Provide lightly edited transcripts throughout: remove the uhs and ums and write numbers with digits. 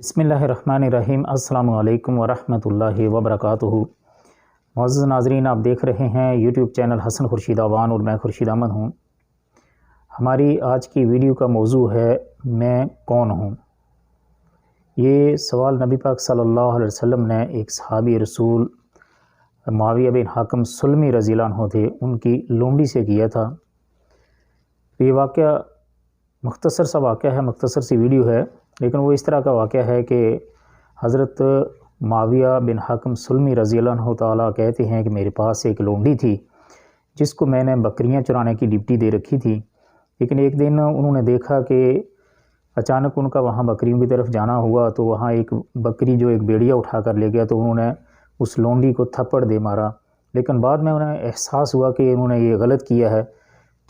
بسم اللہ الرحمن الرحیم۔ السلام علیکم ورحمۃ اللہ وبرکاتہ۔ معزز ناظرین، آپ دیکھ رہے ہیں یوٹیوب چینل حسن خورشید آوان اور میں خورشید احمد ہوں۔ ہماری آج کی ویڈیو کا موضوع ہے میں کون ہوں۔ یہ سوال نبی پاک صلی اللہ علیہ وسلم نے ایک صحابی رسول معاویہ بن حکم سلمی رضی اللہ عنہ تھے، ان کی لونڈی سے کیا تھا۔ یہ واقعہ مختصر سا واقعہ ہے، مختصر سی ویڈیو ہے، لیکن وہ اس طرح کا واقعہ ہے کہ حضرت معاویہ بن حکم سلمی رضی اللہ عنہ تعالیٰ کہتے ہیں کہ میرے پاس ایک لونڈی تھی جس کو میں نے بکریاں چرانے کی ڈیوٹی دے رکھی تھی، لیکن ایک دن انہوں نے دیکھا کہ اچانک ان کا وہاں بکریوں کی طرف جانا ہوا تو وہاں ایک بکری جو ایک بیڑیا اٹھا کر لے گیا، تو انہوں نے اس لونڈی کو تھپڑ دے مارا، لیکن بعد میں انہیں احساس ہوا کہ انہوں نے یہ غلط کیا ہے،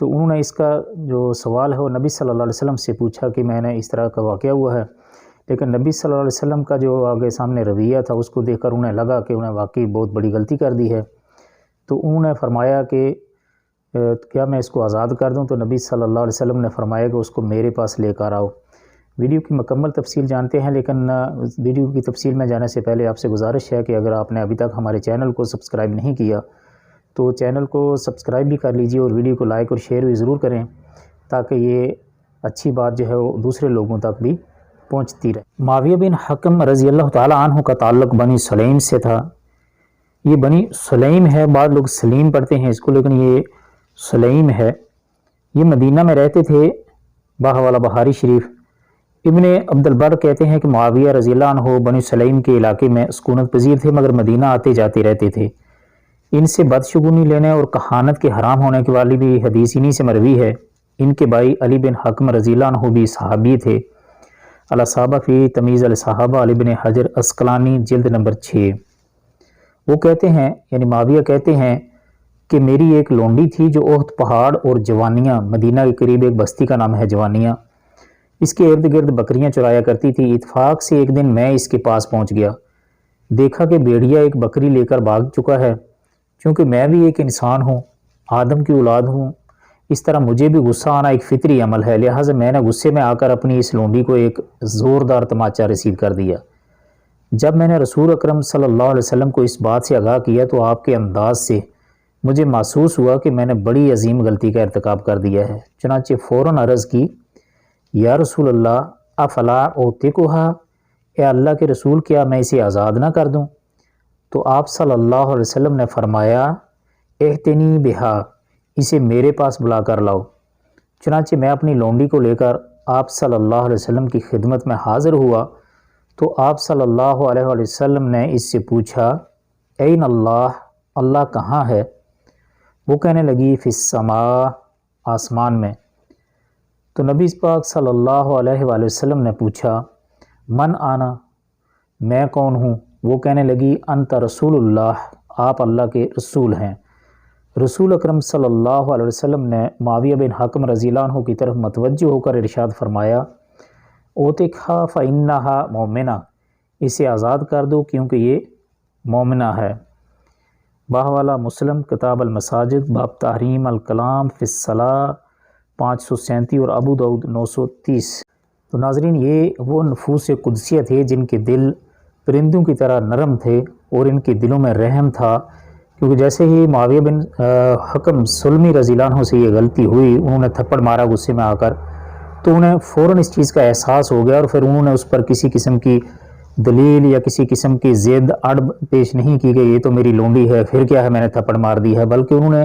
تو انہوں نے اس کا جو سوال ہے وہ نبی صلی اللہ علیہ وسلم سے پوچھا کہ میں نے اس طرح کا واقعہ ہوا ہے، لیکن نبی صلی اللہ علیہ وسلم کا جو آگے سامنے رویہ تھا اس کو دیکھ کر انہیں لگا کہ انہیں واقعی بہت بڑی غلطی کر دی ہے، تو انہوں نے فرمایا کہ کیا میں اس کو آزاد کر دوں؟ تو نبی صلی اللہ علیہ وسلم نے فرمایا کہ اس کو میرے پاس لے کر آؤ۔ ویڈیو کی مکمل تفصیل جانتے ہیں، لیکن ویڈیو کی تفصیل میں جانے سے پہلے آپ سے گزارش ہے کہ اگر آپ نے ابھی تک ہمارے چینل کو سبسکرائب نہیں کیا تو چینل کو سبسکرائب بھی کر لیجئے اور ویڈیو کو لائک اور شیئر بھی ضرور کریں تاکہ یہ اچھی بات جو ہے وہ دوسرے لوگوں تک بھی پہنچتی رہے۔ معاویہ بن حکم رضی اللہ تعالی عنہ کا تعلق بنی سلیم سے تھا۔ یہ بنی سلیم ہے، بعض لوگ سلیم پڑھتے ہیں اس کو، لیکن یہ سلیم ہے۔ یہ مدینہ میں رہتے تھے، والا بہاری شریف۔ ابن عبد البر کہتے ہیں کہ معاویہ رضی اللہ عنہ بنی سلیم کے علاقے میں سکونت پذیر تھے، مگر مدینہ آتے جاتے رہتے تھے۔ ان سے شگونی لینے اور کہانت کے حرام ہونے کی والی بھی حدیث انہی سے مروی ہے۔ ان کے بھائی علی بن حکم رضی اللہ عنہ بھی صحابی تھے۔ الاصابہ فی تمیز الصحابہ لابن حجر عسقلانی جلد نمبر 6۔ وہ کہتے ہیں یعنی معاویہ کہتے ہیں کہ میری ایک لونڈی تھی جو احد پہاڑ اور جوانیاں، مدینہ کے قریب ایک بستی کا نام ہے جوانیاں، اس کے ارد گرد بکریاں چرایا کرتی تھی۔ اتفاق سے ایک دن میں اس کے پاس پہنچ گیا، دیکھا کہ بیڑیا ایک بکری لے کر بھاگ چکا ہے۔ چونکہ میں بھی ایک انسان ہوں، آدم کی اولاد ہوں، اس طرح مجھے بھی غصہ آنا ایک فطری عمل ہے، لہٰذا میں نے غصے میں آ کر اپنی اس لونڈی کو ایک زوردار تماچا رسید کر دیا۔ جب میں نے رسول اکرم صلی اللہ علیہ وسلم کو اس بات سے آگاہ کیا تو آپ کے انداز سے مجھے محسوس ہوا کہ میں نے بڑی عظیم غلطی کا ارتکاب کر دیا ہے۔ چنانچہ فوراً عرض کی، یا رسول اللہ افلا اوتقھا، اے اللہ کے رسول کیا میں اسے آزاد نہ کر دوں؟ تو آپ صلی اللہ علیہ وسلم نے فرمایا، احتنی بہا، اسے میرے پاس بلا کر لاؤ۔ چنانچہ میں اپنی لونڈی کو لے کر آپ صلی اللہ علیہ وسلم کی خدمت میں حاضر ہوا تو آپ صلی اللہ علیہ وسلم نے اس سے پوچھا، این اللہ، اللہ کہاں ہے؟ وہ کہنے لگی فی السماء، آسمان میں۔ تو نبی پاک صلی اللہ علیہ وسلم نے پوچھا، من آنا، میں کون ہوں؟ وہ کہنے لگی انت رسول اللہ، آپ اللہ کے رسول ہیں۔ رسول اکرم صلی اللہ علیہ وسلم نے معاویہ بن حکم رضی اللہ عنہ کی طرف متوجہ ہو کر ارشاد فرمایا، اوتقھا فإنہا مومنہ، اسے آزاد کر دو کیونکہ یہ مومنہ ہے۔ والا مسلم کتاب المساجد باب تحریم الکلام فی الصلاۃ 537 اور ابو داؤد 930۔ تو ناظرین، یہ وہ نفوس قدسیہ تھے جن کے دل پرندوں کی طرح نرم تھے اور ان کے دلوں میں رحم تھا، کیونکہ جیسے ہی معاویہ بن حکم سلمی رضی اللہ عنہ سے یہ غلطی ہوئی، انہوں نے تھپڑ مارا غصے میں آ کر، تو انہیں فوراً اس چیز کا احساس ہو گیا اور پھر انہوں نے اس پر کسی قسم کی دلیل یا کسی قسم کی ضد اڑب پیش نہیں کی کہ یہ تو میری لونڈی ہے، پھر کیا ہے میں نے تھپڑ مار دی ہے، بلکہ انہوں نے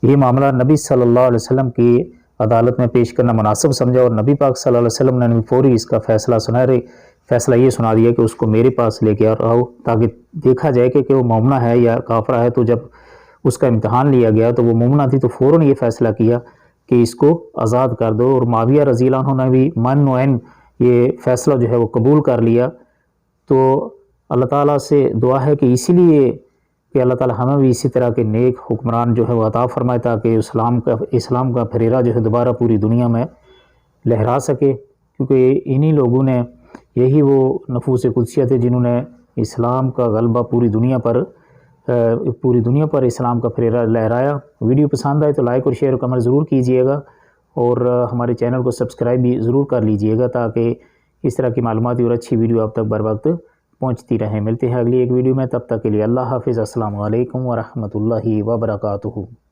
یہ معاملہ نبی صلی اللہ علیہ وسلم کی عدالت میں پیش کرنا مناسب سمجھا اور نبی پاک صلی اللہ علیہ وسلم نے فوری اس کا فیصلہ یہ سنا دیا کہ اس کو میرے پاس لے کے آؤ تاکہ دیکھا جائے کہ وہ مومنہ ہے یا کافرہ ہے۔ تو جب اس کا امتحان لیا گیا تو وہ مومنہ تھی، تو فوراً یہ فیصلہ کیا کہ اس کو آزاد کر دو، اور معاویہ رضی اللہ عنہ نے بھی من و عین یہ فیصلہ جو ہے وہ قبول کر لیا۔ تو اللہ تعالیٰ سے دعا ہے کہ اسی لیے کہ اللہ تعالیٰ ہمیں بھی اسی طرح کے نیک حکمران جو ہے وہ عطا فرمائے تاکہ اسلام کا پھریرا جو ہے دوبارہ پوری دنیا میں لہرا سکے، کیونکہ انہی لوگوں نے، یہی وہ نفوس قدسیہ تھے جنہوں نے اسلام کا غلبہ پوری دنیا پر اسلام کا پھریرا لہرایا۔ ویڈیو پسند آئے تو لائک اور شیئر اور کمنٹ ضرور کیجیے گا، اور ہمارے چینل کو سبسکرائب بھی ضرور کر لیجیے گا تاکہ اس طرح کی معلوماتی اور اچھی ویڈیو آپ تک بر وقت پہنچتی رہیں۔ ملتے ہیں اگلی ایک ویڈیو میں، تب تک کے لیے اللہ حافظ۔ السلام علیکم ورحمۃ اللہ وبرکاتہ۔